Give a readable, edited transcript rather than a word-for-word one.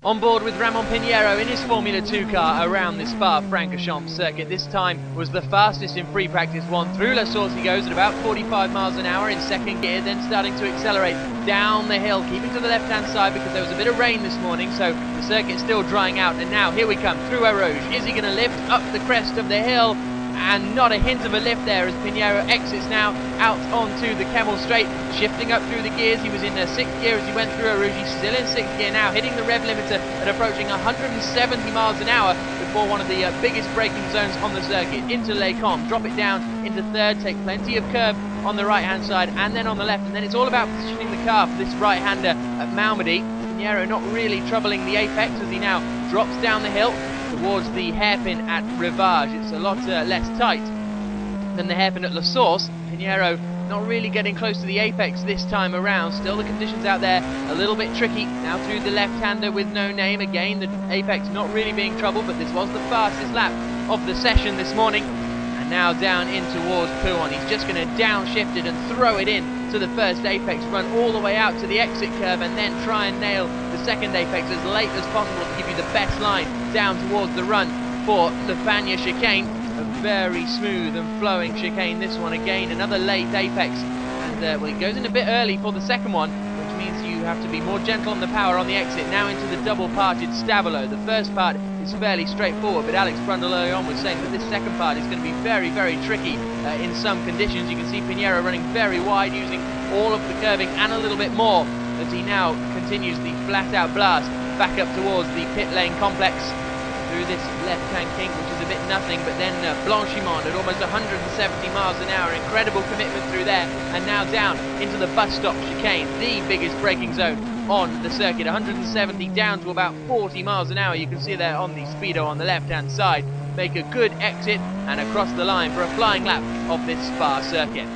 On board with Ramon Pineiro in his Formula 2 car around the Francorchamps circuit. This time was the fastest in free practice one. Through La Source he goes at about 45 miles an hour in second gear, then starting to accelerate down the hill, keeping to the left-hand side because there was a bit of rain this morning, so the circuit's still drying out. And now here we come through Eau Rouge. Is he going to lift up the crest of the hill? And not a hint of a lift there as Pineiro exits now out onto the Camel Straight, shifting up through the gears. He was in 6th gear as he went through Eau Rouge. He's still in 6th gear now, hitting the rev limiter at approaching 170 miles an hour before one of the biggest braking zones on the circuit, into Les Combes. Drop it down into 3rd, take plenty of curb on the right-hand side and then on the left, and then it's all about positioning the car for this right-hander at Malmedy. Pineiro not really troubling the apex as he now drops down the hill towards the hairpin at Rivage. It's a lot less tight than the hairpin at La Source. Pineiro not really getting close to the apex this time around. Still the conditions out there a little bit tricky. Now through the left-hander with no name. Again, the apex not really being troubled, but this was the fastest lap of the session this morning. And now down in towards Pouhon. He's just going to downshift it and throw it in to the first apex, run all the way out to the exit curve and then try and nail the second apex as late as possible to give you the best line down towards the run for the Fagnes chicane. A very smooth and flowing chicane this one. Again, another late apex, and well, it goes in a bit early for the second one, which means you have to be more gentle on the power on the exit. Now into the double-parted Stavelot. The first part is fairly straightforward, but Alex Brundle early on was saying that this second part is going to be very, very tricky in some conditions. You can see Pineiro running very wide, using all of the curving and a little bit more as he now continues the flat-out blast back up towards the pit lane complex through this left-hand kink, which is a bit nothing, but then Blanchimont at almost 170 miles an hour. Incredible commitment through there, and now down into the bus stop chicane, the biggest braking zone on the circuit. 170 down to about 40 miles an hour. You can see there on the speedo on the left-hand side. Make a good exit and across the line for a flying lap of this Spa circuit.